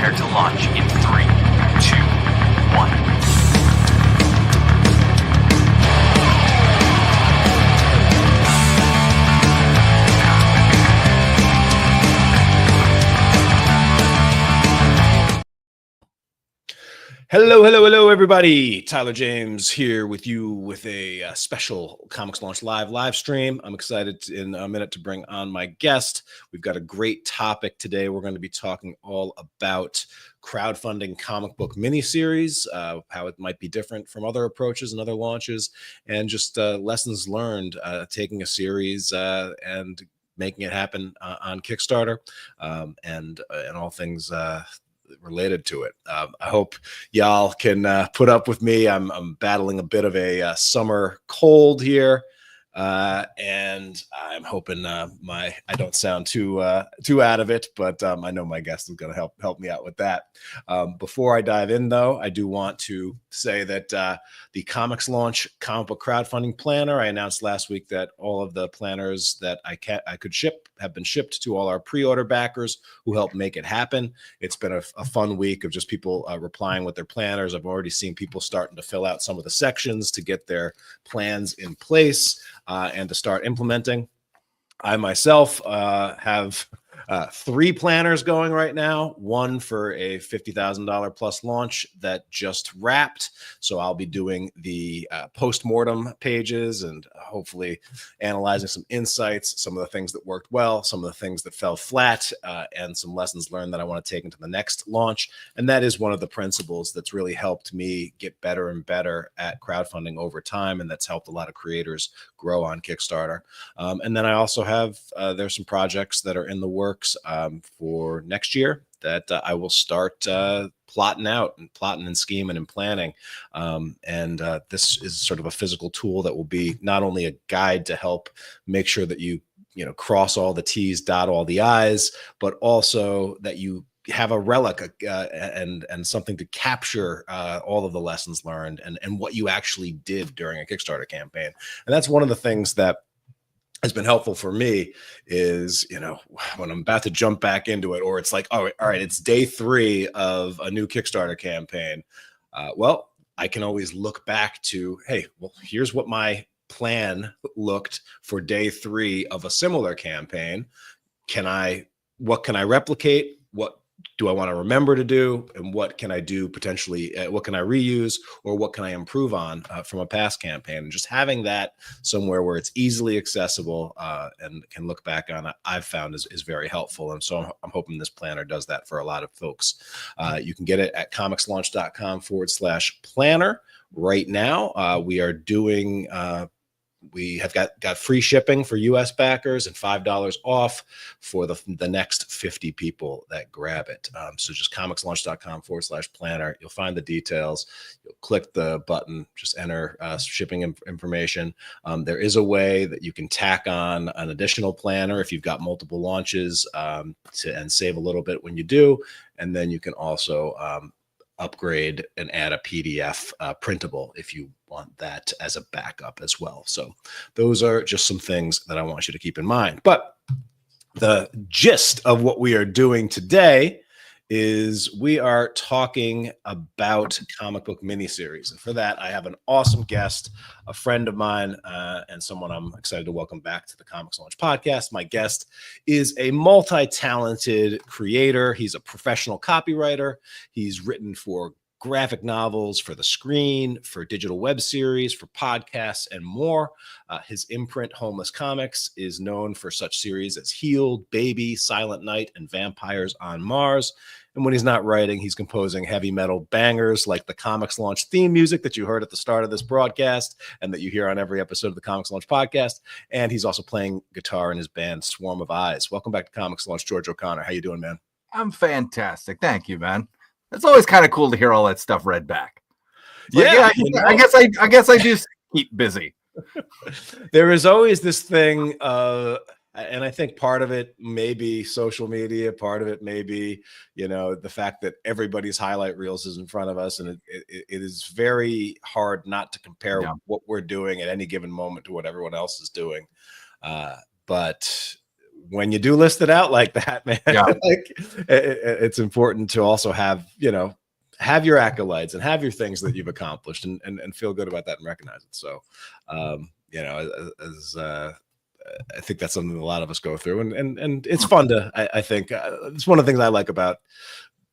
Prepare to launch in 3, 2, 1. Hello, everybody. Tyler James here with you with a special Comics Launch live stream. I'm excited in a minute to bring on my guest. We've got a great topic today. We're going to be talking all about crowdfunding comic book miniseries, how it might be different from other approaches and other launches, and just lessons learned taking a series and making it happen on Kickstarter, and all things related to it. I hope y'all can put up with me. I'm battling a bit of a summer cold here, and I'm hoping I don't sound too out of it, but I know my guest is going to help me out with that. Before I dive in, though, I do want to say that the ComixLaunch comic book crowdfunding planner, I announced last week that all of the planners that I could ship have been shipped to all our pre-order backers who helped make it happen. It's been a fun week of just people replying with their planners. I've already seen people starting to fill out some of the sections to get their plans in place and to start implementing. I myself have 3 planners going right now, one for a $50,000 plus launch that just wrapped. So I'll be doing the post-mortem pages and hopefully analyzing some insights, some of the things that worked well, some of the things that fell flat, and some lessons learned that I want to take into the next launch. And that is one of the principles that's really helped me get better and better at crowdfunding over time. And that's helped a lot of creators grow on Kickstarter. And then I also have, there's some projects that are in the works for next year that I will start plotting and scheming and planning. This is sort of a physical tool that will be not only a guide to help make sure that you cross all the T's, dot all the I's, but also that you have a relic and something to capture all of the lessons learned and what you actually did during a Kickstarter campaign. And that's one of the things that has been helpful for me is, when I'm about to jump back into it, or it's like, all right, it's day 3 of a new Kickstarter campaign. Well, I can always look back to, hey, well, here's what my plan looked for day 3 of a similar campaign. What can I replicate? What do I want to remember to do? And what can I do potentially? What can I reuse, or what can I improve on from a past campaign? And just having that somewhere where it's easily accessible and can look back on it, I've found is very helpful. And so I'm hoping this planner does that for a lot of folks. You can get it at comixlaunch.com/planner. Right now, we are doing we have got free shipping for US backers and $5 off for the next 50 people that grab it. So just comixlaunch.com/planner. You'll find the details. You'll click the button, just enter shipping information. There is a way that you can tack on an additional planner if you've got multiple launches and save a little bit when you do. And then you can also upgrade and add a PDF printable if you want that as a backup as well. So those are just some things that I want you to keep in mind. But the gist of what we are doing today is we are talking about comic book miniseries. And for that, I have an awesome guest, a friend of mine, and someone I'm excited to welcome back to the Comics Launch podcast. My guest is a multi-talented creator. He's a professional copywriter. He's written for graphic novels, for the screen, for digital web series, for podcasts, and more. His imprint, Homeless Comics, is known for such series as Healed, Baby, Silent Night, and Vampires on Mars. And when he's not writing, he's composing heavy metal bangers like the Comics Launch theme music that you heard at the start of this broadcast and that you hear on every episode of the Comics Launch podcast. And he's also playing guitar in his band Swarm of Eyes. Welcome back to Comics Launch, George O'Connor. How you doing, man? I'm fantastic. Thank you, man. It's always kind of cool to hear all that stuff read back. Yeah, I guess I do keep busy. There is always this thing, and I think part of it may be social media, part of it may be, the fact that everybody's highlight reels is in front of us, and it is very hard not to compare what we're doing at any given moment to what everyone else is doing. But when you do list it out like that, man, Yeah. like it's important to also have, have your acolytes and have your things that you've accomplished and feel good about that and recognize it. So, I think that's something a lot of us go through, and it's fun to, I think it's one of the things I like about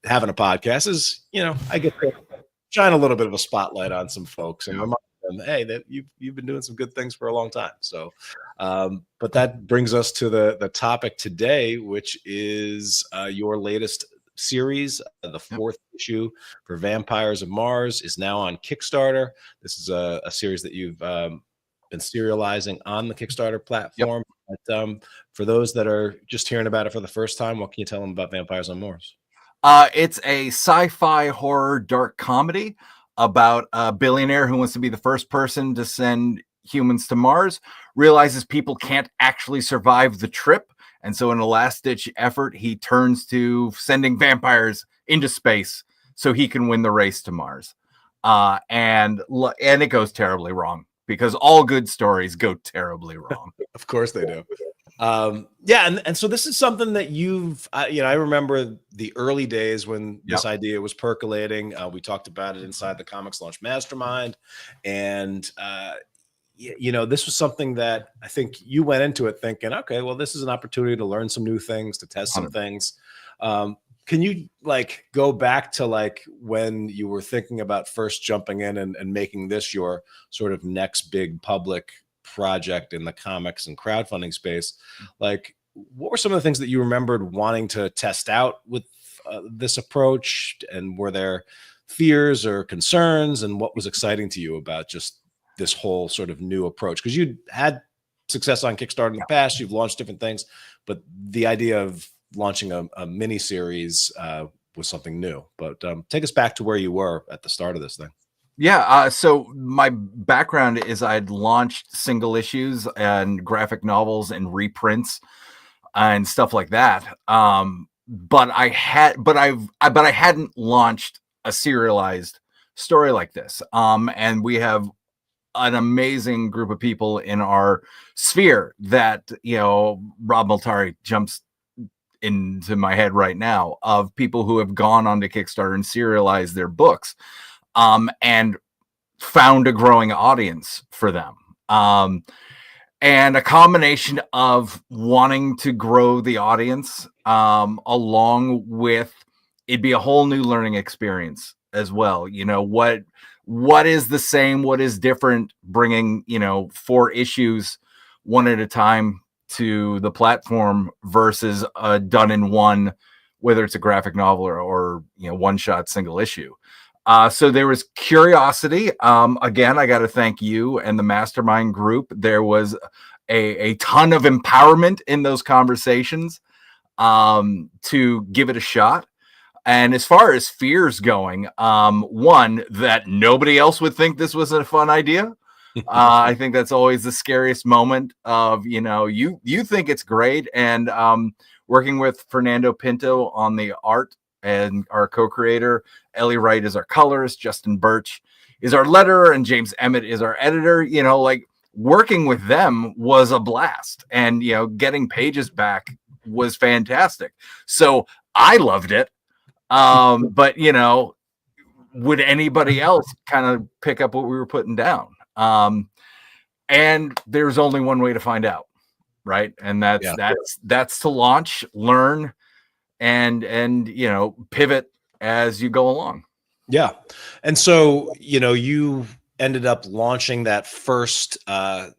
having a podcast is, I get to shine a little bit of a spotlight on some folks and remind them, hey, that you've been doing some good things for a long time. So, but that brings us to the topic today, which is your latest series. The fourth issue for Vampires of Mars is now on Kickstarter. This is a series that you've been serializing on the Kickstarter platform. But, for those that are just hearing about it for the first time, what can you tell them about Vampires on Mars? It's a sci-fi horror dark comedy about a billionaire who wants to be the first person to send humans to Mars, realizes people can't actually survive the trip. And so in a last-ditch effort, he turns to sending vampires into space so he can win the race to Mars. And it goes terribly wrong, because all good stories go terribly wrong. Of course they do. And so this is something that you've, I remember the early days when this idea was percolating. We talked about it inside the ComixLaunch Mastermind, and this was something that I think you went into it thinking, okay, well, this is an opportunity to learn some new things, to test some things. Can you go back to when you were thinking about first jumping in and making this your sort of next big public project in the comics and crowdfunding space? What were some of the things that you remembered wanting to test out with this approach? And were there fears or concerns? And what was exciting to you about just this whole sort of new approach? Because you'd had success on Kickstarter in the past, you've launched different things, but the idea of launching a mini series was something new. But take us back to where you were at the start of this thing. Yeah, so my background is I'd launched single issues and graphic novels and reprints and stuff like that. But I hadn't launched a serialized story like this. And we have an amazing group of people in our sphere that, Rob Multari jumps into my head right now, of people who have gone onto Kickstarter and serialized their books. And found a growing audience for them. And a combination of wanting to grow the audience, along with it'd be a whole new learning experience as well. What is the same, what is different, bringing, 4 issues one at a time to the platform versus a done in one, whether it's a graphic novel or one shot single issue. So there was curiosity. Again, I got to thank you and the mastermind group. There was a ton of empowerment in those conversations to give it a shot. And as far as fears going, one, that nobody else would think this was a fun idea. I think that's always the scariest moment of, you think it's great. And working with Fernando Pinto on the art and our co-creator, Ellie Wright is our colorist, Justin Birch is our letterer, and James Emmett is our editor. Working with them was a blast, and getting pages back was fantastic. So I loved it. But would anybody else kind of pick up what we were putting down? And there's only one way to find out, right? And that's to launch, learn, and pivot as you go along. Yeah. And so, you ended up launching that first a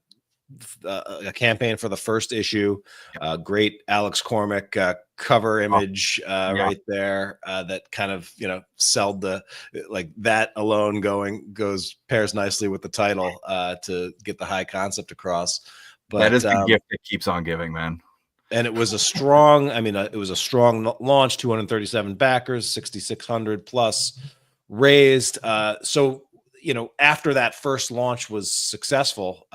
campaign for the first issue. Great Alex Cormack cover image right there that kind of sold the that alone pairs nicely with the title to get the high concept across. But that is the gift that keeps on giving, man. And it was a strong, it was a strong launch, 237 backers, 6,600 plus raised. So, after that first launch was successful,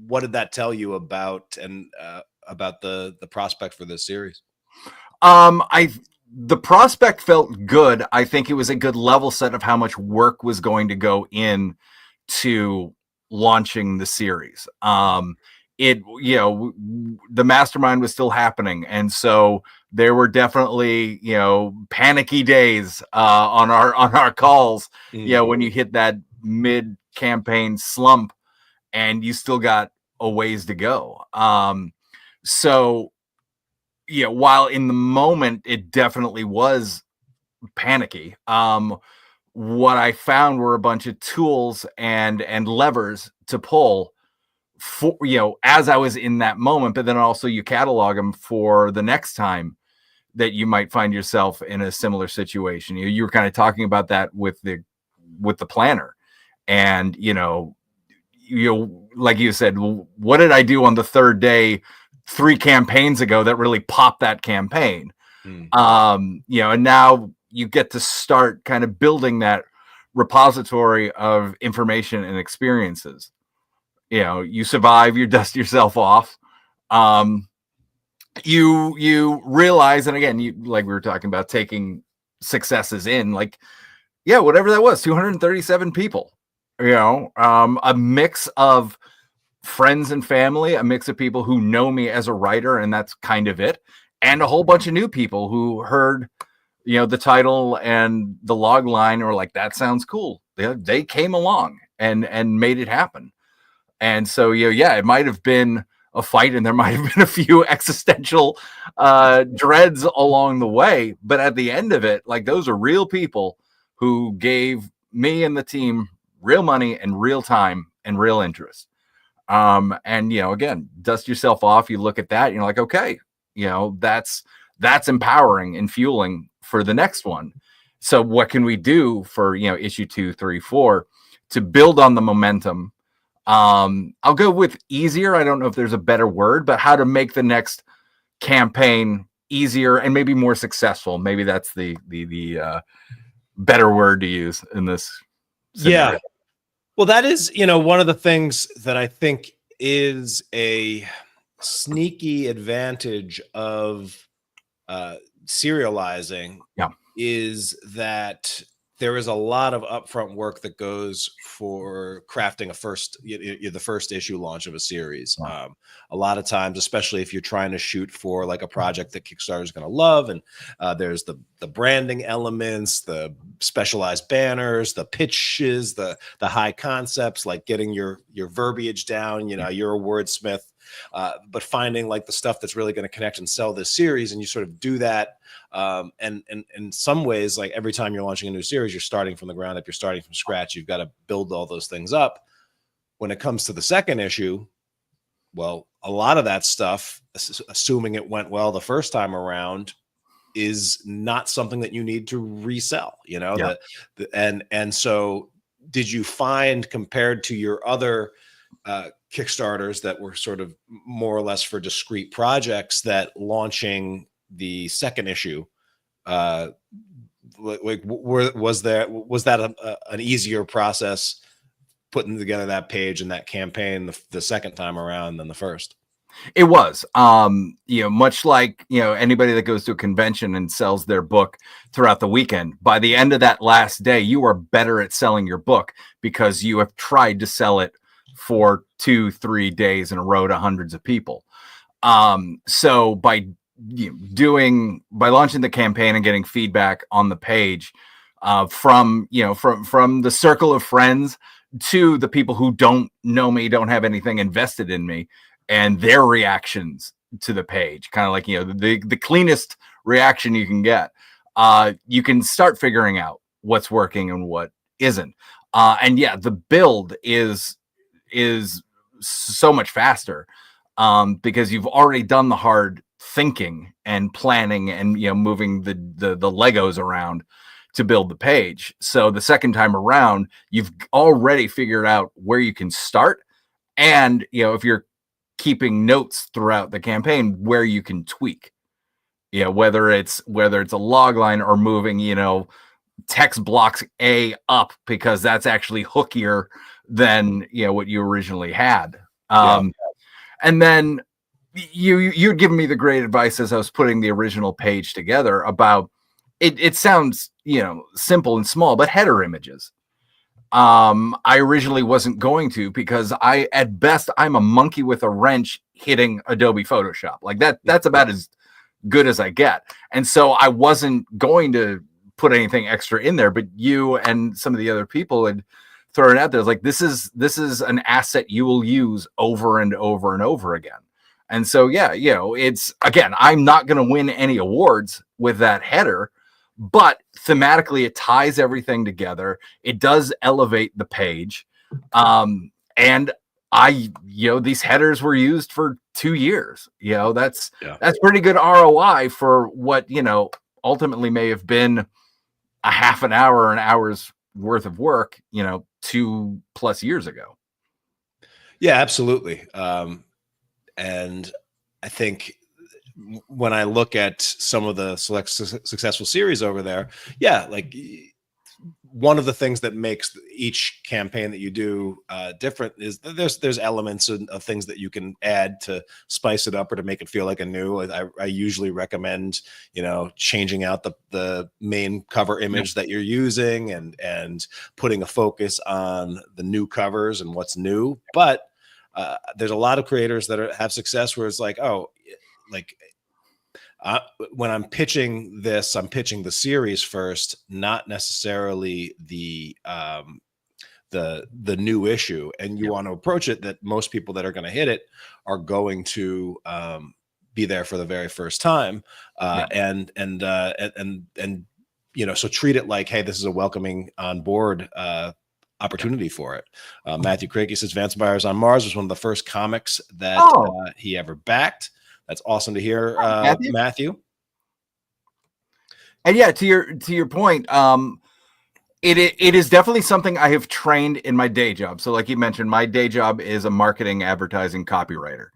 what did that tell you about the prospect for this series? The prospect felt good. I think it was a good level set of how much work was going to go in to launching the series. the mastermind was still happening. And so there were definitely, panicky days on our calls, when you hit that mid campaign slump and you still got a ways to go. So, while in the moment it definitely was panicky, what I found were a bunch of tools and levers to pull for, as I was in that moment, but then also you catalog them for the next time that you might find yourself in a similar situation. You were kind of talking about that with the planner, and like you said, what did I do on the third day 3 campaigns ago that really popped that campaign? And now you get to start kind of building that repository of information and experiences. You survive, you dust yourself off. You realize, and again, like we were talking about, taking successes in, like, whatever that was, 237 people, a mix of friends and family, a mix of people who know me as a writer, and that's kind of it, and a whole bunch of new people who heard, the title and the log line, or like, that sounds cool. They came along and made it happen. And so, it might have been a fight, and there might have been a few existential dreads along the way, but at the end of it, like, those are real people who gave me and the team real money and real time and real interest. And again, dust yourself off. You look at that and you're like, okay, that's empowering and fueling for the next one. So what can we do for, issue 2, 3, 4 to build on the momentum? I'll go with easier. I don't know if there's a better word, but how to make the next campaign easier and maybe more successful. Maybe that's the better word to use in this scenario. Yeah. Well, that is, one of the things that I think is a sneaky advantage of serializing, is that there is a lot of upfront work that goes for crafting the first issue launch of a series. A lot of times, especially if you're trying to shoot for like a project that Kickstarter is going to love, and there's the branding elements, the specialized banners, the pitches, the high concepts, like getting your verbiage down. You're a wordsmith, but finding like the stuff that's really going to connect and sell this series, and you sort of do that. And in some ways, like every time you're launching a new series, you're starting from the ground up, you're starting from scratch. You've got to build all those things up. When it comes to the second issue, well, a lot of that stuff, assuming it went well the first time around, is not something that you need to resell, and so did you find, compared to your other Kickstarters that were sort of more or less for discrete projects, that launching the second issue, was that an easier process, putting together that page and that campaign the second time around than the first? It was, much like, anybody that goes to a convention and sells their book throughout the weekend, by the end of that last day, you are better at selling your book because you have tried to sell it for 2-3 days in a row to hundreds of people. So by launching the campaign and getting feedback on the page, from the circle of friends to the people who don't know me, don't have anything invested in me, and their reactions to the page, kind of like, the cleanest reaction you can get, you can start figuring out what's working and what isn't. And the build is so much faster, because you've already done the hard thinking and planning and moving the Legos around to build the page. So the second time around, you've already figured out where you can start, and if you're keeping notes throughout the campaign, where you can tweak, whether it's a log line or moving text blocks A up, because that's actually hookier than what you originally had. And then you'd given me the great advice as I was putting the original page together about it sounds simple and small, but header images. I originally wasn't going to, because at best, I'm a monkey with a wrench hitting Adobe Photoshop. Like that's about as good as I get. And so I wasn't going to put anything extra in there, but you and some of the other people had thrown it out there. It's like, this is an asset you will use over and over and over again. And so, yeah, it's, again, I'm not going to win any awards with that header, but thematically it ties everything together. It does elevate the page. And these headers were used for 2 years. That's pretty good ROI for what, ultimately may have been a half an hour or an hour's worth of work, 2+ years ago. Yeah, absolutely. And I think when I look at some of the successful series over there, like one of the things that makes each campaign that you do different is there's elements of things that you can add to spice it up or to make it feel like a new. I usually recommend, changing out the main cover image that you're using and putting a focus on the new covers and what's new. But there's a lot of creators that have success where it's like, when I'm pitching this, I'm pitching the series first, not necessarily the new issue. And you want to approach it that most people that are going to hit it are going to be there for the very first time, and so treat it like, hey, this is a welcoming on board opportunity for it. Matthew Craigie says Vampires on Mars was one of the first comics that he ever backed. That's awesome to hear, Matthew. And yeah, to your point, it is definitely something I have trained in my day job. So like you mentioned, my day job is a marketing advertising copywriter.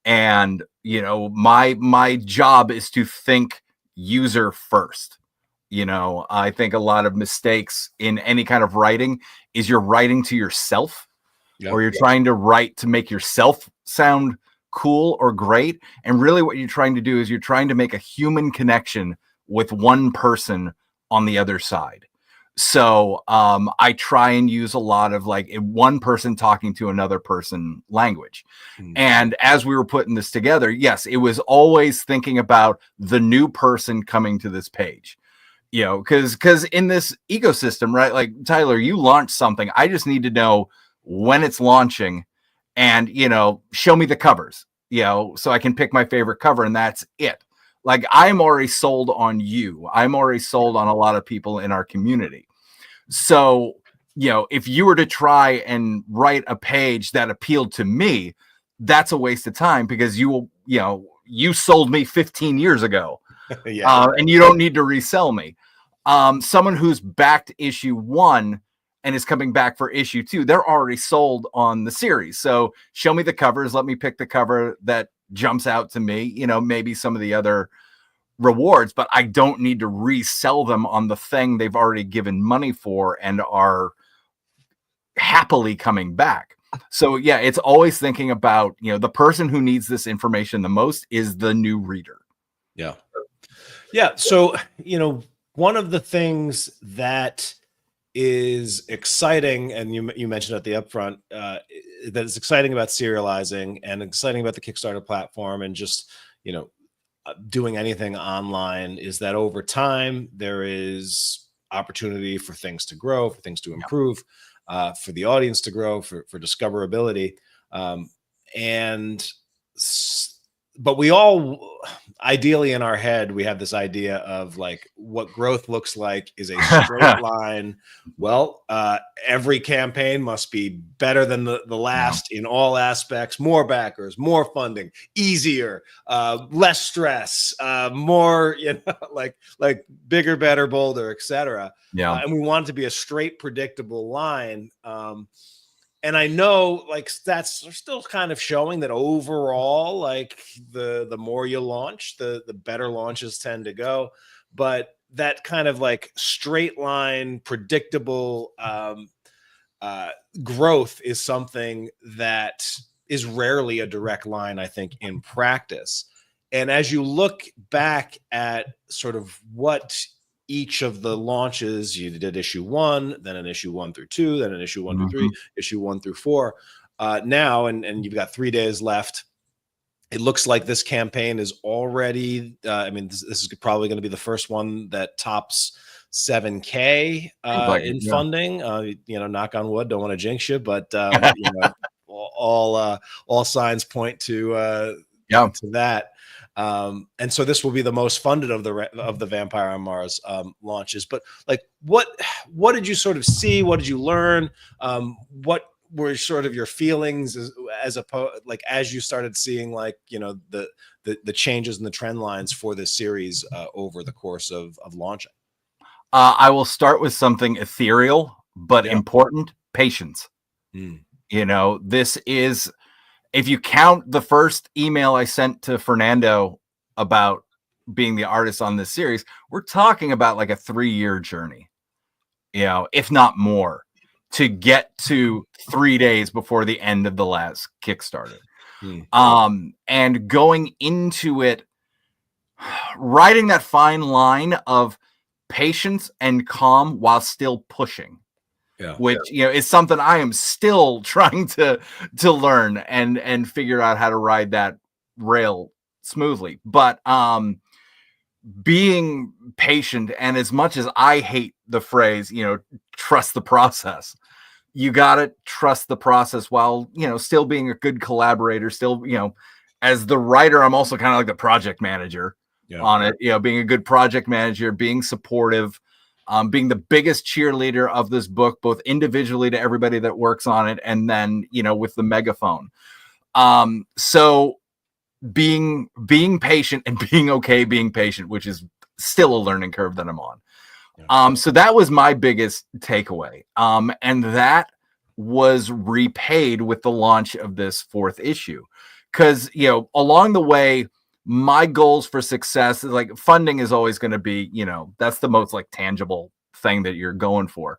And, my job is to think user first. I think a lot of mistakes in any kind of writing is you're writing to yourself, or you're trying to write to make yourself sound cool or great. And really what you're trying to do is you're trying to make a human connection with one person on the other side. So I try and use a lot of like one person talking to another person language. And as we were putting this together, yes, it was always thinking about the new person coming to this page. Because in this ecosystem, right? Like Tyler, you launch something. I just need to know when it's launching and, show me the covers, so I can pick my favorite cover, and that's it. Like, I'm already sold on you. I'm already sold on a lot of people in our community. So, if you were to try and write a page that appealed to me, that's a waste of time, because you sold me 15 years ago. And you don't need to resell me. Someone who's backed issue 1 and is coming back for issue 2, they're already sold on the series. So show me the covers. Let me pick the cover that jumps out to me, maybe some of the other rewards, but I don't need to resell them on the thing they've already given money for and are happily coming back. So yeah, it's always thinking about, the person who needs this information the most is the new reader. Yeah. So, one of the things that is exciting, and you mentioned at the upfront, that is exciting about serializing and exciting about the Kickstarter platform and just, doing anything online, is that over time there is opportunity for things to grow, for things to improve, for the audience to grow, for discoverability. But we all, ideally in our head, we have this idea of like what growth looks like is a straight line. Well, every campaign must be better than the last in all aspects, more backers, more funding, easier, less stress, more, like bigger, better, bolder, etc. And we want it to be a straight, predictable line. And I know like stats are still kind of showing that overall, like the more you launch, the better launches tend to go. But that kind of like straight line, predictable growth is something that is rarely a direct line, I think, in practice. And as you look back at sort of what each of the launches. You did issue 1, then an issue 1 through 2, then an issue 1 through 3, issue 1 through 4. Now, and you've got 3 days left. It looks like this campaign is already, I mean, this is probably going to be the first one that tops 7K in funding. You know, knock on wood, don't want to jinx you, but you know, all signs point to that. And so this will be the most funded of the Vampire on Mars launches. But like, what did you sort of see? What did you learn? What were sort of your feelings as you started seeing, like, you know, the changes in the trend lines for this series over the course of launching? I will start with something ethereal but important: patience. You know, this is, if you count the first email I sent to Fernando about being the artist on this series, we're talking about like a 3-year journey, you know, if not more, to get to 3 days before the end of the last Kickstarter. And going into it, riding that fine line of patience and calm while still pushing. Which, you know, is something I am still trying to learn and figure out how to ride that rail smoothly. But being patient, and as much as I hate the phrase, you know, trust the process, you got to trust the process while, you know, still being a good collaborator. Still, you know, as the writer, I'm also kind of like the project manager on it, you know, being a good project manager, being supportive, being the biggest cheerleader of this book, both individually to everybody that works on it, and then, you know, with the megaphone. So being patient and being okay being patient, which is still a learning curve that I'm on. So that was my biggest takeaway. And that was repaid with the launch of this 4th issue. Because, you know, along the way, my goals for success is, like, funding is always going to be, you know, that's the most like tangible thing that you're going for.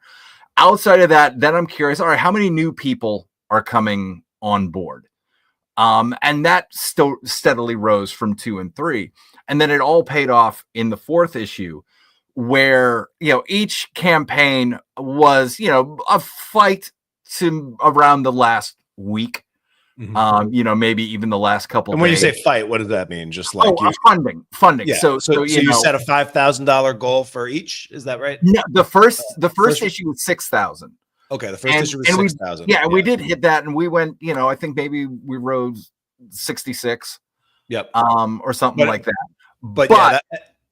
Outside of that, then I'm curious, all right, how many new people are coming on board? And that still steadily rose from 2 and 3. And then it all paid off in the 4th issue, where, you know, each campaign was, you know, a fight to around the last week. You know, maybe even the last couple. And when days. you say fight, what does that mean? Just like funding. Yeah. So you set a $5,000 goal for each. Is that right? No, the first issue was 6,000. Okay, the first issue was 6,000. Yeah, we did hit that, and we went. You know, I think maybe we rose 66. Yep. Or something like that. But yeah,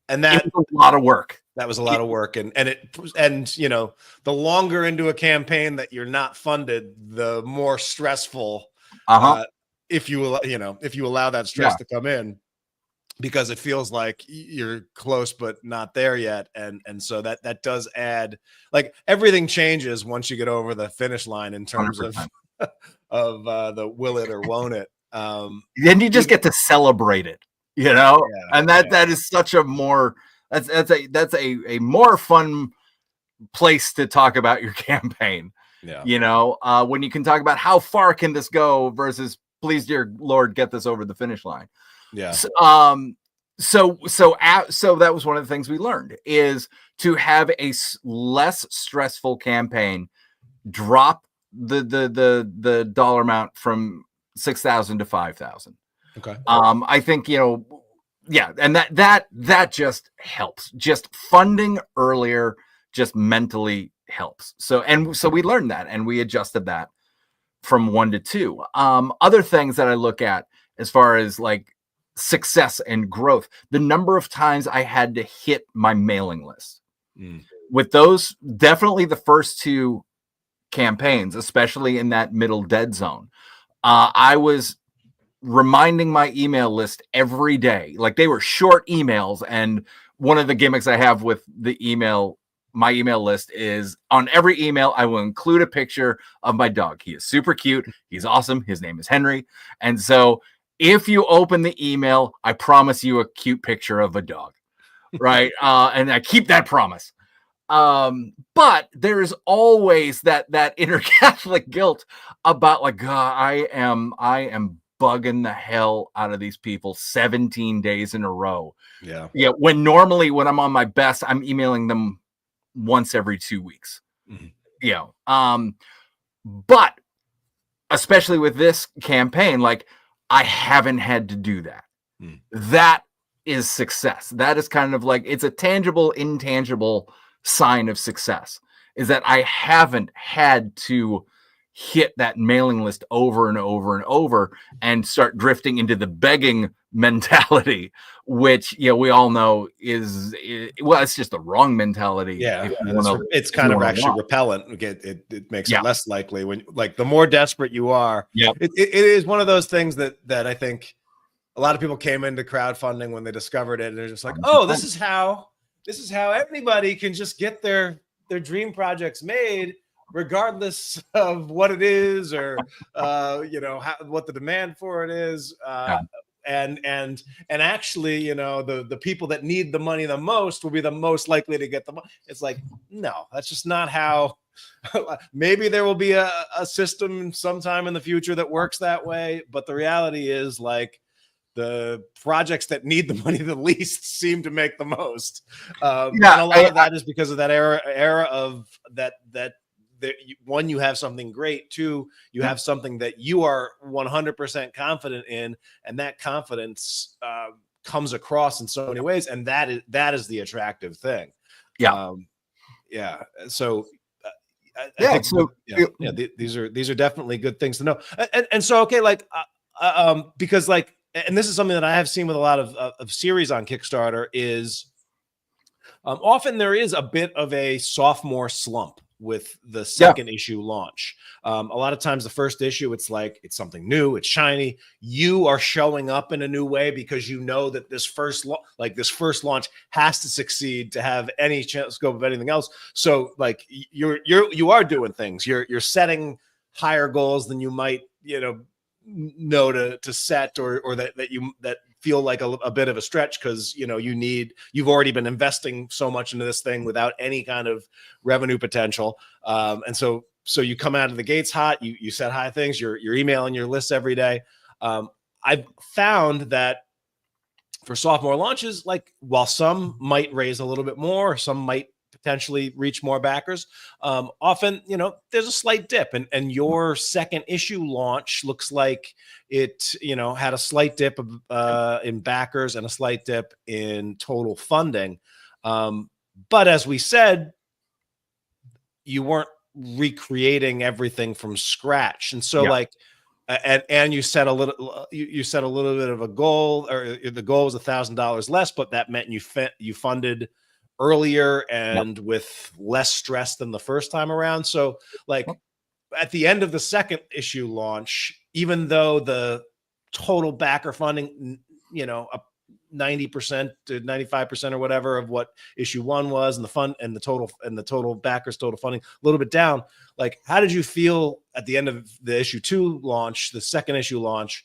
that it was a lot of work. That was a lot of work, and you know, the longer into a campaign that you're not funded, the more stressful. If you allow that stress to come in, because it feels like you're close but not there yet, and so that does add, like, everything changes once you get over the finish line in terms 100%. of the will it or won't it. Then you just get to celebrate it, you know, and that is such a more that's a more fun place to talk about your campaign. You know, when you can talk about how far can this go versus, please, dear Lord, get this over the finish line. So that was one of the things we learned, is to have a less stressful campaign, drop the dollar amount from 6,000 to 5,000. Okay. I think, you know, and that just helps. Just funding earlier just mentally helps. So we learned that, and we adjusted that from 1 to 2. Other things that I look at as far as like success and growth, the number of times I had to hit my mailing list. With those, definitely the first 2 campaigns, especially in that middle dead zone, I was reminding my email list every day. Like, they were short emails, and one of the gimmicks I have with my email list is, on every email, I will include a picture of my dog. He is super cute. He's awesome. His name is Henry. And so if you open the email, I promise you a cute picture of a dog. Right. And I keep that promise. But there is always that inner Catholic guilt about, like, God, I am bugging the hell out of these people 17 days in a row. Yeah. Yeah. When normally when I'm on my best, I'm emailing them once every 2 weeks. Mm-hmm. You know, but especially with this campaign, like I haven't had to do that. That is success. That is kind of like, it's a tangible, intangible sign of success, is that I haven't had to hit that mailing list over and over and over and start drifting into the begging mentality, which, you know, we all know is well, it's just the wrong mentality. Yeah, it's kind of actually repellent. It makes it less likely when, like, the more desperate you are. Yeah, it is one of those things that I think a lot of people came into crowdfunding when they discovered it, and they're just like, oh, this is how everybody can just get their dream projects made, regardless of what it is, or you know, what the demand for it is. And actually, you know, the people that need the money the most will be the most likely to get the money. It's like, no, that's just not how. Maybe there will be a system sometime in the future that works that way, but the reality is, like, the projects that need the money the least seem to make the most. And a lot of that is because of that era of that one, you have something great. Two, you have something that you are 100% confident in, and that confidence comes across in so many ways, and that is the attractive thing. So these are definitely good things to know. And so, okay, like because, like, and this is something that I have seen with a lot of series on Kickstarter, is often there is a bit of a sophomore slump with the second issue launch. A lot of times the first issue, it's like, it's something new, it's shiny. You are showing up in a new way because you know that this first launch has to succeed to have any chance scope of anything else. So, like, you are doing things. You're setting higher goals than you might, you know to set, or that feel like a bit of a stretch, because, you know, you've already been investing so much into this thing without any kind of revenue potential, and so you come out of the gates hot. You set high things. You're emailing your lists every day. I've found that for sophomore launches, like, while some might raise a little bit more, some might potentially reach more backers, often, you know, there's a slight dip, and your second issue launch looks like it, you know, had a slight dip in backers and a slight dip in total funding. But as we said, you weren't recreating everything from scratch, and so like, and you set a little bit of a goal, or the goal was $1,000 less, but that meant you funded earlier and with less stress than the first time around. So, like, at the end of the second issue launch, even though the total backer funding, you know, 90% to 95% or whatever of what issue one was, and the total backers total funding a little bit down, like, how did you feel at the end of the issue two launch, the second issue launch,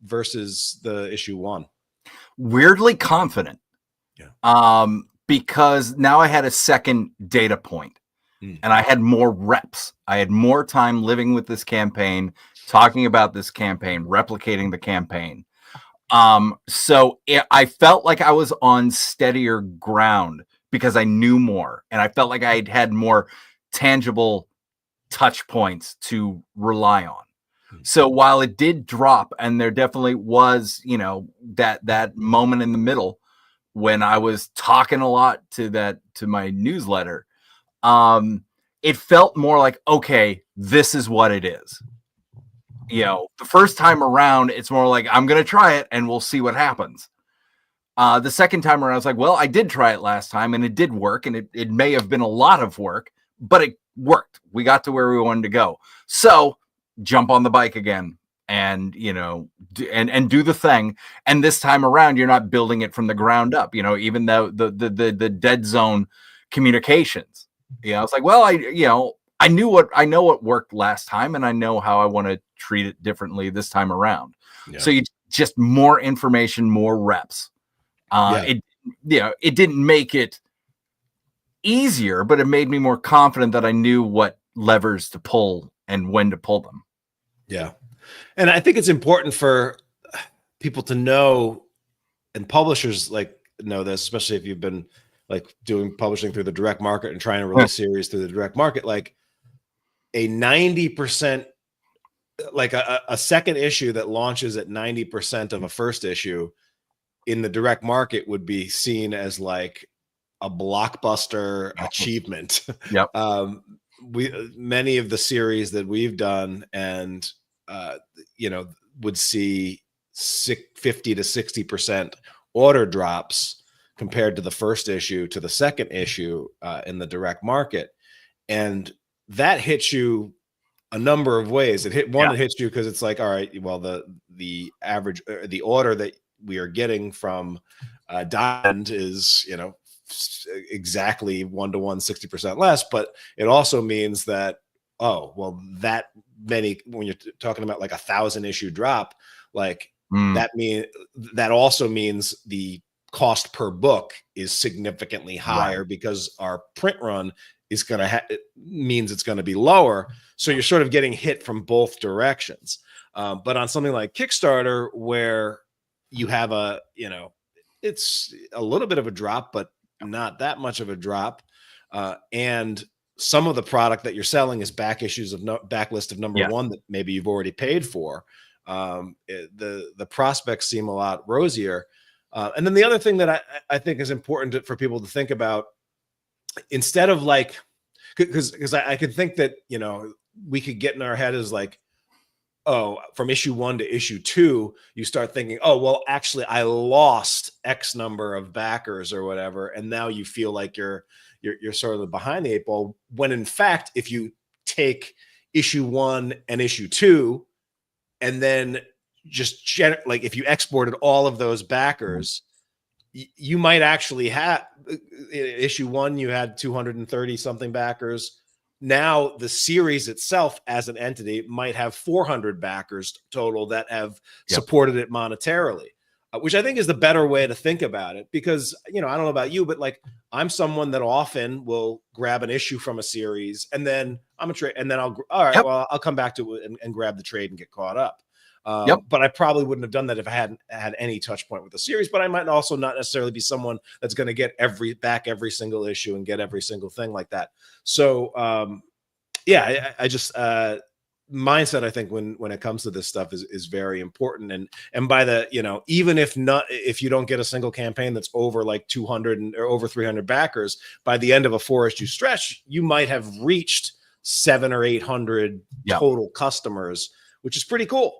versus the issue one? Weirdly confident. Because now I had a second data point, and I had more reps. I had more time living with this campaign, talking about this campaign, replicating the campaign. So I felt like I was on steadier ground because I knew more, and I felt like I had more tangible touch points to rely on. So while it did drop, and there definitely was, you know, that moment in the middle when I was talking a lot to my newsletter, it felt more like, okay, this is what it is. You know, the first time around, it's more like, I'm going to try it and we'll see what happens. The second time around, I was like, well, I did try it last time and it did work, and it may have been a lot of work, but it worked. We got to where we wanted to go. So jump on the bike again, and, you know, and do the thing. And this time around, you're not building it from the ground up, you know, even though the dead zone communications, you know, I was like, well, I know what worked last time, and I know how I want to treat it differently this time around. So you just more information, more reps. It didn't make it easier, but it made me more confident that I knew what levers to pull and when to pull them. Yeah. And I think it's important for people to know, and publishers like know this, especially if you've been like doing publishing through the direct market and trying to release series through the direct market, like a 90%, like a second issue that launches at 90% of a first issue in the direct market would be seen as like a blockbuster achievement. Yep. Many of the series that we've done and would see 50 to 60% order drops compared to the first issue to the second issue in the direct market. And that hits you a number of ways. It hits you because it's like, all right, well, the average, the order that we are getting from Diamond is, exactly 1-to-1, 60% less, but it also means that, oh, well, that many, when you're talking about like 1,000 issue drop, like that also means the cost per book is significantly higher because our print run is going to means it's going to be lower. So you're sort of getting hit from both directions. But on something like Kickstarter, where you have it's a little bit of a drop, but not that much of a drop. And some of the product that you're selling is backlist of number one that maybe you've already paid for. The prospects seem a lot rosier. And then the other thing that I think is important for people to think about, instead of like, because I could think that, we could get in our head as like, oh, from issue 1 to issue 2, you start thinking, oh, well, actually, I lost X number of backers or whatever, and now you feel like you're sort of behind the 8 ball. When in fact, if you take issue 1 and issue 2, and then just like if you exported all of those backers, you might actually have issue 1, you had 230 something backers. Now the series itself as an entity might have 400 backers total that have supported it monetarily, which I think is the better way to think about it. Because, I don't know about you, but like I'm someone that often will grab an issue from a series and then I'll come back to it and grab the trade and get caught up. But I probably wouldn't have done that if I hadn't had any touch point with the series. But I might also not necessarily be someone that's going to get every single issue and get every single thing like that. So I just mindset, I think when it comes to this stuff is very important. And by the, even if you don't get a single campaign that's over like 200 or over 300 backers, by the end of a 4-issue stretch, you might have reached 700 or 800 total customers, which is pretty cool.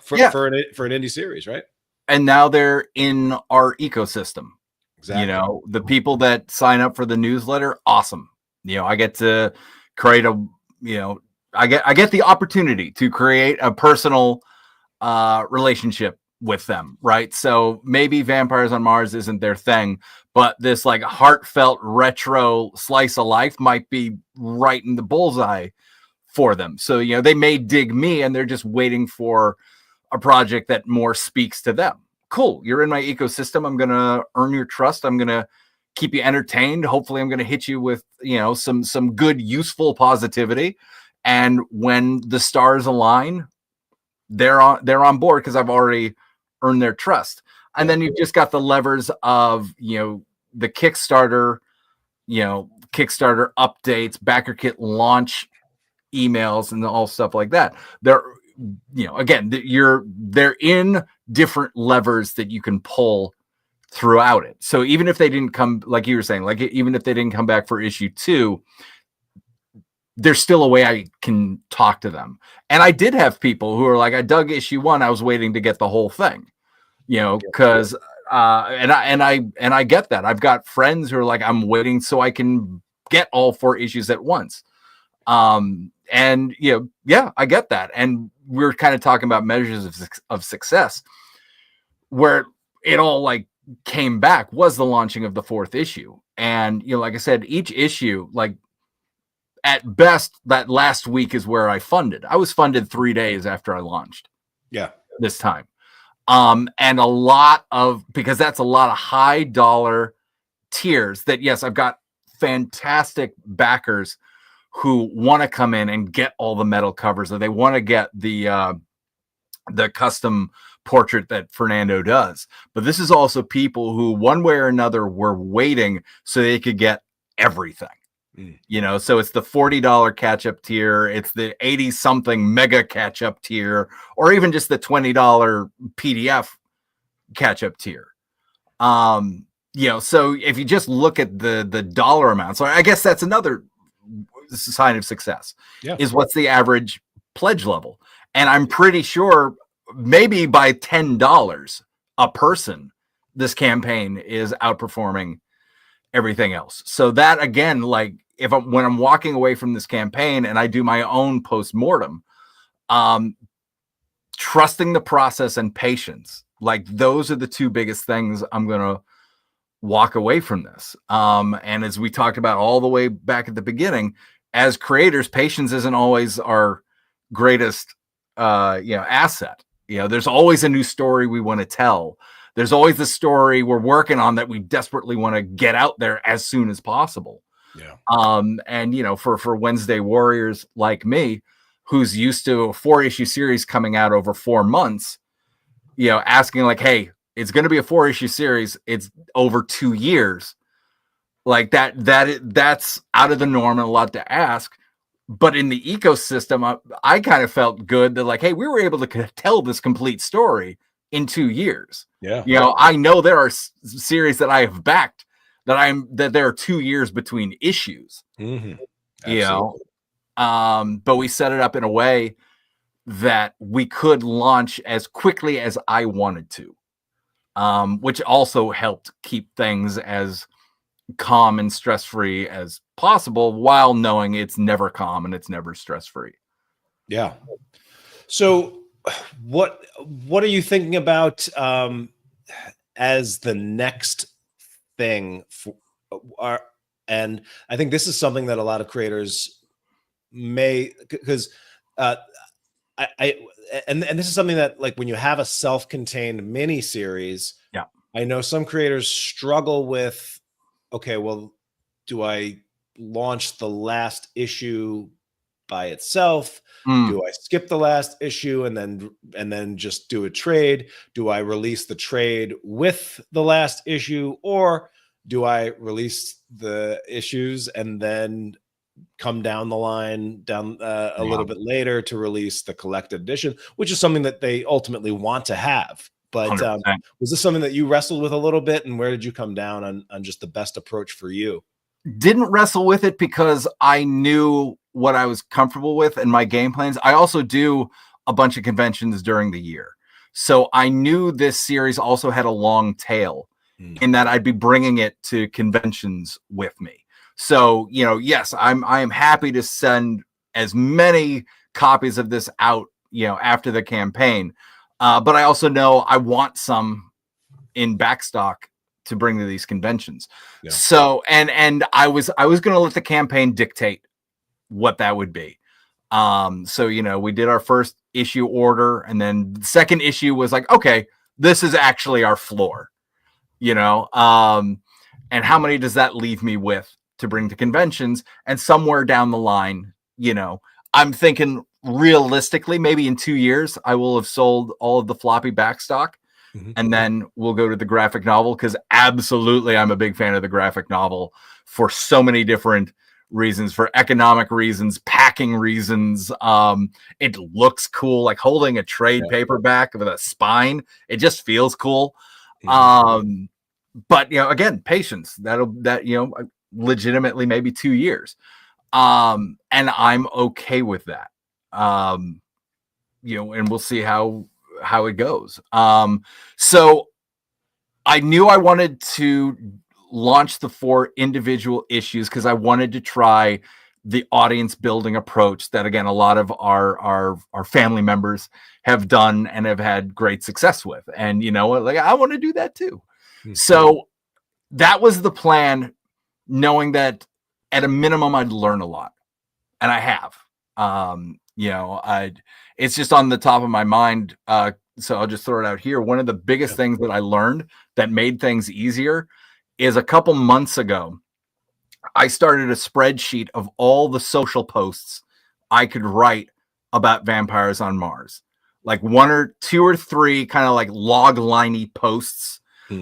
For an indie series, right? And now they're in our ecosystem. Exactly. The people that sign up for the newsletter, awesome. I get to create I get the opportunity to create a personal relationship with them, right? So maybe Vampires on Mars isn't their thing, but this like heartfelt retro slice of life might be right in the bullseye for them. So, they may dig me and they're just waiting for a project that more speaks to them. Cool. You're in my ecosystem. I'm going to earn your trust. I'm going to keep you entertained. Hopefully I'm going to hit you with, some good, useful positivity. And when the stars align, they're on board because I've already earned their trust. And then you've just got the levers of, the Kickstarter, Kickstarter updates, backer kit launch emails and all stuff like that. They're in different levers that you can pull throughout it. So even if they didn't come, like you were saying, like even if they didn't come back for issue 2, there's still a way I can talk to them. And I did have people who are like, I dug issue 1, I was waiting to get the whole thing, because and I get that. I've got friends who are like, I'm waiting so I can get all 4 issues at once. And I get that. And we're kind of talking about measures of success. Where it all like came back was the launching of the 4th issue. And like I said, each issue, like at best, that last week is where I funded. I was funded 3 days after I launched. This time. And because that's a lot of high dollar tiers that, yes, I've got fantastic backers who want to come in and get all the metal covers, or they want to get the the custom portrait that Fernando does. But this is also people who, one way or another, were waiting so they could get everything. So it's the $40 catch-up tier, it's the 80-something mega catch-up tier, or even just the $20 PDF catch-up tier. So if you just look at the dollar amount, so I guess that's another sign of success, is what's the average pledge level. And I'm pretty sure maybe by $10 a person, this campaign is outperforming everything else. So that, again, like when I'm walking away from this campaign and I do my own post-mortem, trusting the process and patience, like those are the two biggest things I'm going to walk away from this. And as we talked about all the way back at the beginning, as creators, patience isn't always our greatest asset. There's always a new story we want to tell. There's always the story we're working on that we desperately want to get out there as soon as possible. And for Wednesday warriors like me, who's used to a 4-issue series coming out over 4 months, asking like, hey, it's going to be a 4-issue series, it's over 2 years, like that's out of the norm and a lot to ask. But in the ecosystem, I kind of felt good that, like, hey, we were able to tell this complete story in 2 years. I know there are series that I have backed that there are 2 years between issues. But we set it up in a way that we could launch as quickly as I wanted to, which also helped keep things as calm and stress-free as possible, while knowing it's never calm and it's never stress-free. So what are you thinking about as the next thing and I think this is something that a lot of creators may, because and this is something that, like, when you have a self-contained mini series, I know some creators struggle with, okay, well, do I launch the last issue by itself? Do I skip the last issue and then just do a trade? Do I release the trade with the last issue, or do I release the issues and then come down the line a little bit later to release the collected edition, which is something that they ultimately want to have? But was this something that you wrestled with a little bit, and where did you come down on just the best approach for you? Didn't wrestle with it because I knew what I was comfortable with and my game plans. I also do a bunch of conventions during the year, so I knew this series also had a long tail in that I'd be bringing it to conventions with me. So, yes, I am happy to send as many copies of this out, after the campaign. But I also know I want some in backstock to bring to these conventions. So, and I was going to let the campaign dictate what that would be. So, we did our first issue order, and then the second issue was like, okay, this is actually our floor, and how many does that leave me with to bring to conventions? And somewhere down the line, I'm thinking realistically, maybe in 2 years, I will have sold all of the floppy backstock, and then we'll go to the graphic novel, because absolutely I'm a big fan of the graphic novel for so many different reasons, for economic reasons, packing reasons. It looks cool, like holding a trade paperback with a spine. It just feels cool. But again, patience. That legitimately maybe 2 years. And I'm okay with that. And we'll see how it goes. So I knew I wanted to launch the 4 individual issues because I wanted to try the audience building approach that, again, a lot of our family members have done and have had great success with. And I want to do that too. So that was the plan, knowing that at a minimum I'd learn a lot, and I have. It's just on the top of my mind. So I'll just throw it out here. One of the biggest things that I learned that made things easier is a couple months ago, I started a spreadsheet of all the social posts I could write about Vampires on Mars. like one or two or three kind of like log liney posts.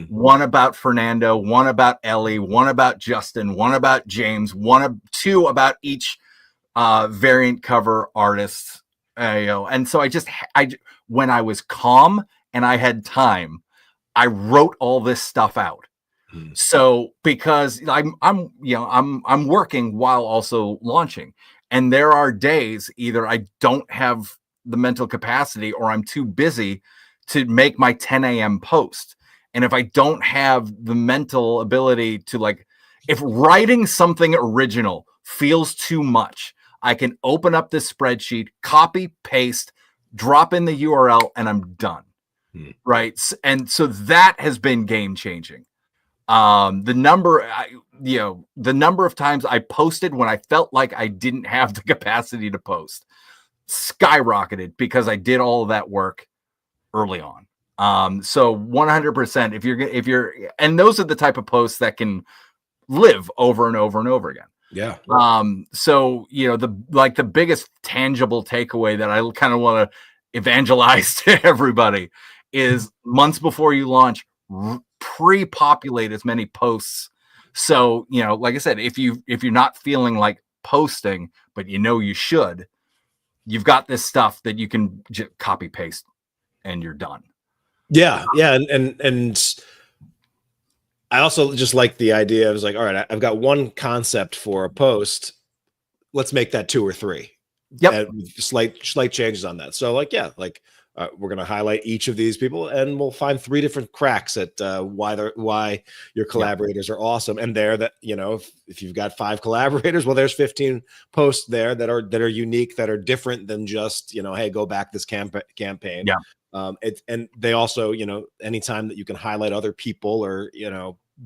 One about Fernando, one about Ellie, one about Justin, one about James, two about each variant cover artist. And so when I was calm and I had time, I wrote all this stuff out. So because I'm working while also launching, and there are days either I don't have the mental capacity or I'm too busy to make my 10 a.m. post. And if I don't have the mental ability to, like, if writing something original feels too much, I can open up this spreadsheet, copy, paste, drop in the URL, and I'm done. Right. And so that has been game changing. The number of times I posted when I felt like I didn't have the capacity to post skyrocketed because I did all of that work early on. So 100%, if you're, and those are the type of posts that can live over and over and over again. Yeah. So, the biggest tangible takeaway that I kind of want to evangelize to everybody is months before you launch, pre-populate as many posts. So, like I said, if you're not feeling like posting, but you should, you've got this stuff that you can just copy paste and you're done. Yeah. And I also just like the idea. I was like, all right, I've got one concept for a post. Let's make that 2 or 3. Yep. Slight changes on that. So we're going to highlight each of these people and we'll find 3 different cracks at why your collaborators are awesome. And if you've got 5 collaborators, well, there's 15 posts there that are unique, that are different than just, hey, go back this campaign. Yeah. And they also, anytime that you can highlight other people or,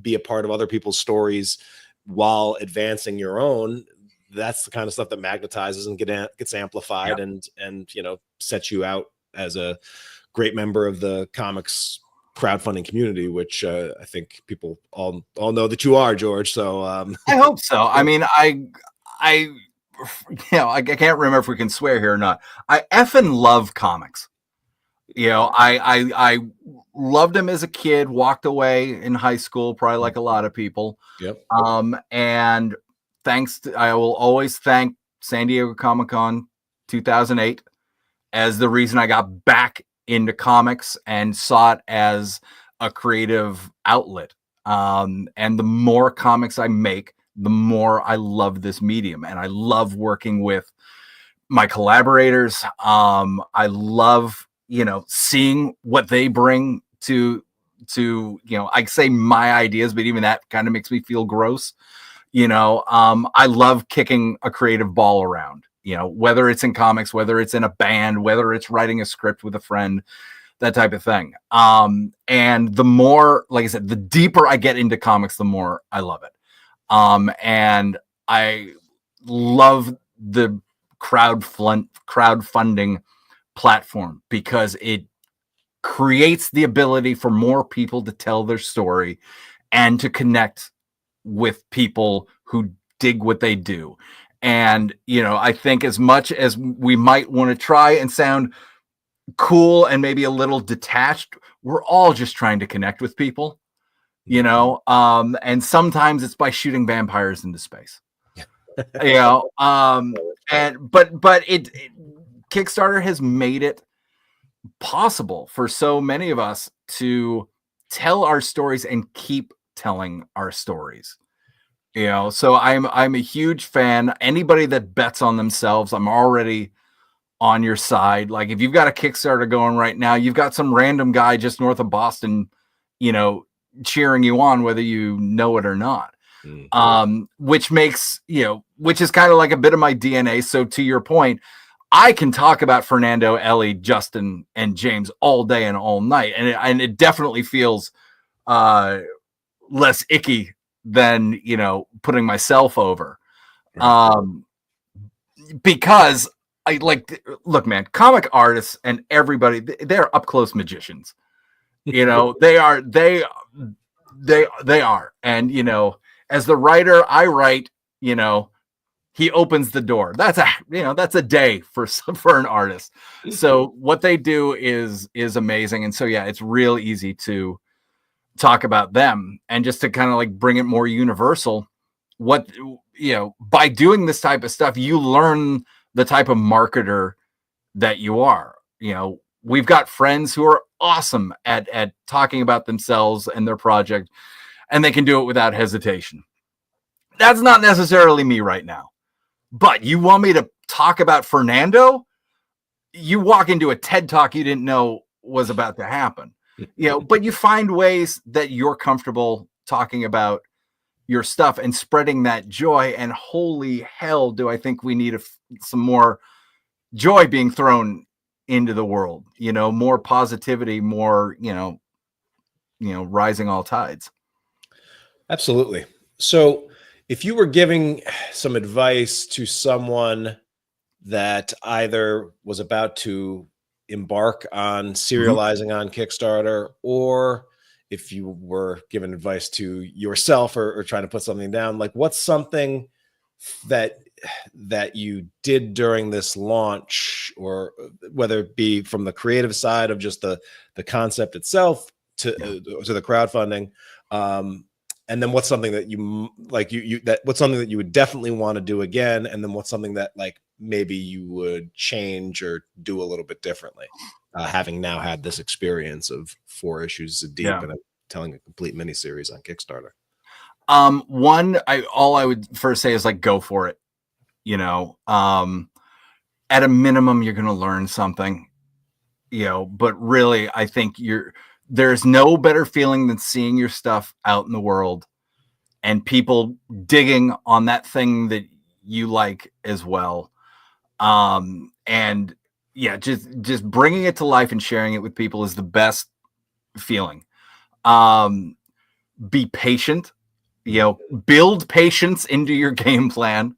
be a part of other people's stories while advancing your own, that's the kind of stuff that magnetizes and gets amplified and sets you out as a great member of the comics crowdfunding community, which I think people all know that you are, George. So I hope so. I mean, I can't remember if we can swear here or not. I effing love comics. I loved him as a kid, walked away in high school, probably like a lot of people. Yep. And I will always thank San Diego Comic-Con 2008 as the reason I got back into comics and saw it as a creative outlet. And the more comics I make, the more I love this medium, and I love working with my collaborators. I love seeing what they bring to I say my ideas, but even that kind of makes me feel gross. I love kicking a creative ball around, whether it's in comics, whether it's in a band, whether it's writing a script with a friend, that type of thing. And the more, like I said, the deeper I get into comics, the more I love it. And I love the crowdfunding platform because it creates the ability for more people to tell their story and to connect with people who dig what they do. And I think as much as we might want to try and sound cool and maybe a little detached, we're all just trying to connect with people, and sometimes it's by shooting vampires into space. But Kickstarter has made it possible for so many of us to tell our stories and keep telling our stories. So I'm a huge fan. Anybody that bets on themselves, I'm already on your side. Like, if you've got a Kickstarter going right now, you've got some random guy just north of Boston, cheering you on, whether you know it or not. Which makes, which is kind of like a bit of my DNA. So to your point, I can talk about Fernando, Ellie, Justin, and James all day and all night. And it definitely feels less icky than, putting myself over. Because look, man, comic artists and everybody, they're up close magicians. They are. And, as the writer, I write, he opens the door. That's a day for an artist. So what they do is amazing. And so, yeah, it's real easy to talk about them, and just to kind of like bring it more universal. What, by doing this type of stuff, you learn the type of marketer that you are. We've got friends who are awesome at talking about themselves and their project, and they can do it without hesitation. That's not necessarily me right now. But you want me to talk about Fernando? You walk into a TED Talk you didn't know was about to happen. But you find ways that you're comfortable talking about your stuff and spreading that joy. And holy hell, do I think we need some more joy being thrown into the world, more positivity, more, rising all tides. Absolutely. So if you were giving some advice to someone that either was about to embark on serializing on Kickstarter, or if you were giving advice to yourself or trying to put something down, like what's something that you did during this launch, or whether it be from the creative side of just the concept itself to the crowdfunding, and then what's something that you like, what's something that you would definitely want to do again, and then what's something that like maybe you would change or do a little bit differently, having now had this experience of 4 issues deep and telling a complete miniseries on Kickstarter. All I would first say is like, go for it. At a minimum, you're going to learn something, but really, I think there's no better feeling than seeing your stuff out in the world and people digging on that thing that you like as well. And yeah, just bringing it to life and sharing it with people is the best feeling. Be patient, build patience into your game plan.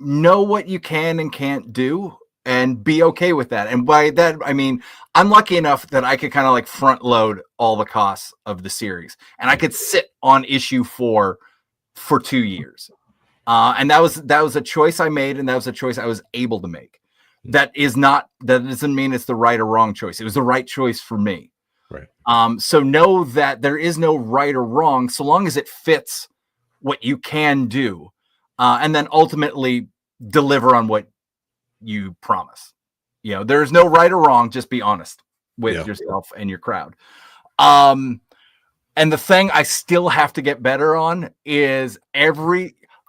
Know what you can and can't do, and be okay with that. And by that, I mean, I'm lucky enough that I could kind of like front load all the costs of the series, and I could sit on issue 4 for 2 years. And that was a choice I made, and that was a choice I was able to make. That doesn't mean it's the right or wrong choice. It was the right choice for me. Right. So know that there is no right or wrong, so long as it fits what you can do, and then ultimately deliver on what you promise. There's no right or wrong. Just be honest with yourself and your crowd. And the thing I still have to get better on is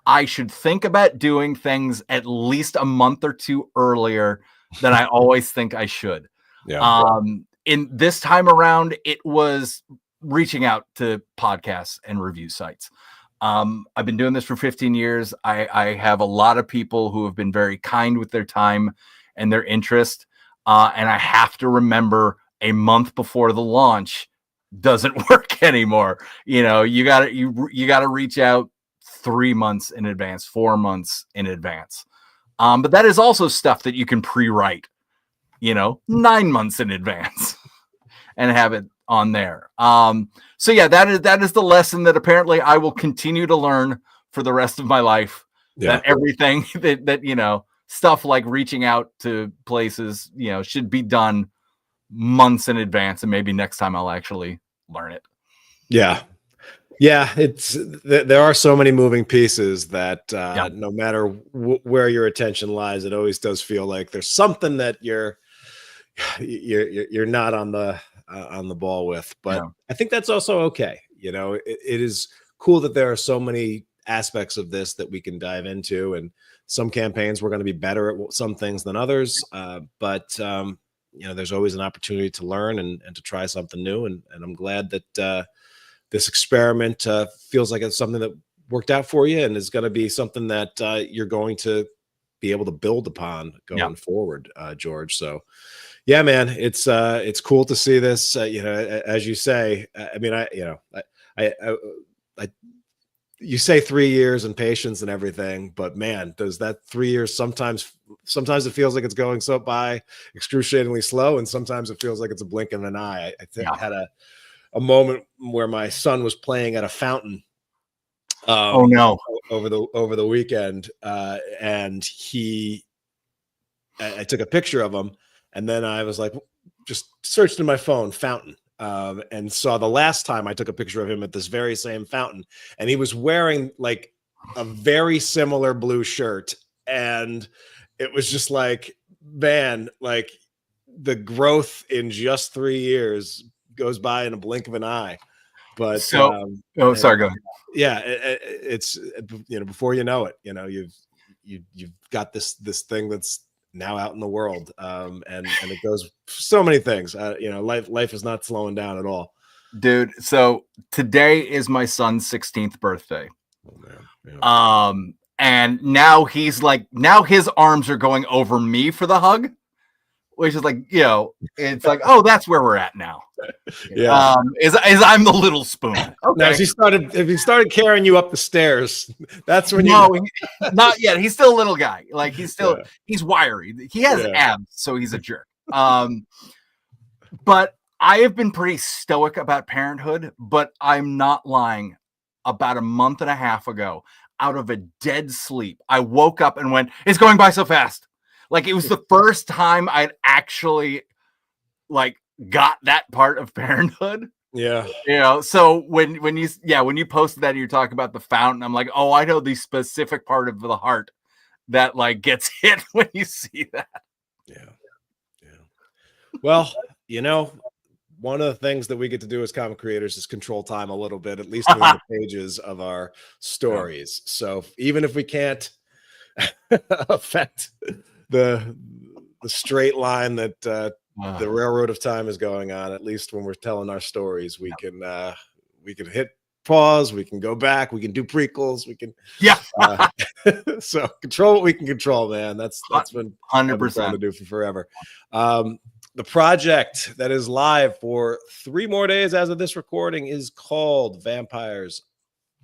I should think about doing things at least a month or 2 earlier than I always think I should. In this time around, it was reaching out to podcasts and review sites. I've been doing this for 15 years. I have a lot of people who have been very kind with their time and their interest. And I have to remember, a month before the launch doesn't work anymore. You gotta reach out 3 months in advance, 4 months in advance. But that is also stuff that you can pre-write, 9 months in advance and have it on there. So yeah, that is the lesson that apparently I will continue to learn for the rest of my life. That everything that stuff like reaching out to places, should be done months in advance, and maybe next time I'll actually learn it. Yeah. There are so many moving pieces that no matter where your attention lies, it always does feel like there's something that you're not on the ball with. But I think that's also okay. It is cool that there are so many aspects of this that we can dive into, and some campaigns we're going to be better at some things than others. But there's always an opportunity to learn and to try something new. And I'm glad that this experiment feels like it's something that worked out for you and is going to be something that you're going to be able to build upon going forward, George. So yeah, man, it's cool to see this, as you say. I mean, you say 3 years and patience and everything, but man, does that 3 years sometimes it feels like it's going so by excruciatingly slow, and sometimes it feels like it's a blink of an eye. I had a moment where my son was playing at a fountain Oh no. over the weekend, and I took a picture of him, and then I was like, just searched in my phone, fountain, and saw the last time I took a picture of him at this very same fountain, and he was wearing like a very similar blue shirt, and it was just like, man, like the growth in just 3 years goes by in a blink of an eye. But So, oh, sorry, go ahead. yeah, it's before you know it, you've got this thing that's now out in the world, and it goes so many things. Life is not slowing down at all, Dude. So today is my son's 16th birthday. oh man. Yeah. And now his arms are going over me for the hug, which is like, it's like, oh, that's where we're at now. Yeah. Is I'm the little spoon. Okay. Now, if he started carrying you up the stairs, that's when not yet. He's still a little guy. Like he's wiry. He has abs, so he's a jerk. But I have been pretty stoic about parenthood, but I'm not lying. About a month and a half ago, out of a dead sleep, I woke up and went, it's going by so fast. Like it was the first time I'd actually like got that part of parenthood. Yeah. So when you posted that and you're talking about the fountain, I'm like, oh, I know the specific part of the heart that like gets hit when you see that. Yeah. Well, one of the things that we get to do as comic creators is control time a little bit, at least in the pages of our stories. So even if we can't affect the straight line that the railroad of time is going on, at least when we're telling our stories, we can hit pause, we can go back, we can do prequels, we can so control what we can control, man. That's been 100% to do for forever. The project that is live for 3 more days as of this recording is called Vampires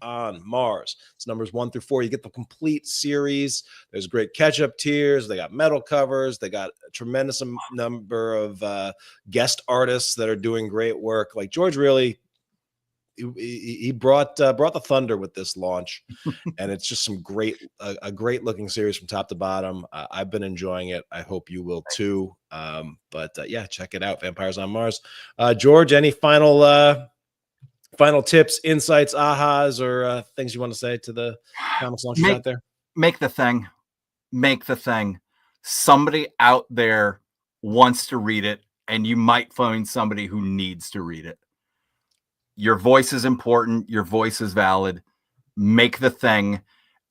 on Mars. It's numbers 1 through 4. You get the complete series. There's great catch-up tiers. They got metal covers. They got a tremendous number of guest artists that are doing great work. Like George really, he brought the thunder with this launch, and it's just a great looking series from top to bottom. I've been enjoying it. I hope you will too. But check it out, Vampires on Mars. George, any final tips, insights, ahas, or things you want to say to the comics launchers out there? Make the thing. Somebody out there wants to read it, and you might find somebody who needs to read it. Your voice is important. Your voice is valid. Make the thing.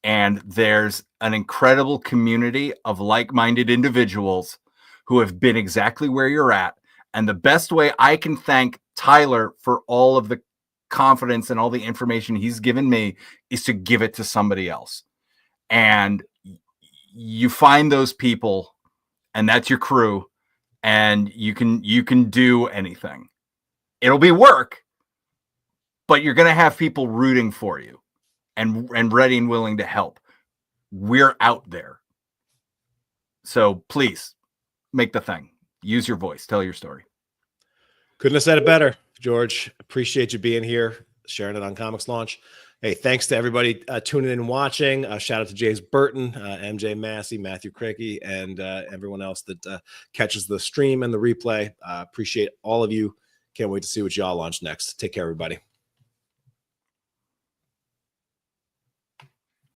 And there's an incredible community of like-minded individuals who have been exactly where you're at. And the best way I can thank Tyler for all of the confidence and all the information he's given me is to give it to somebody else. And you find those people, and that's your crew, and you can do anything. It'll be work, but you're going to have people rooting for you and ready and willing to help. We're out there. So please make the thing. Use your voice. Tell your story. Couldn't have said it better, George. Appreciate you being here, sharing it on Comics Launch. Hey, thanks to everybody tuning in and watching. Shout out to James Burton, MJ Massey, Matthew Crickey, and everyone else that catches the stream and the replay. Appreciate all of you. Can't wait to see what y'all launch next. Take care, everybody.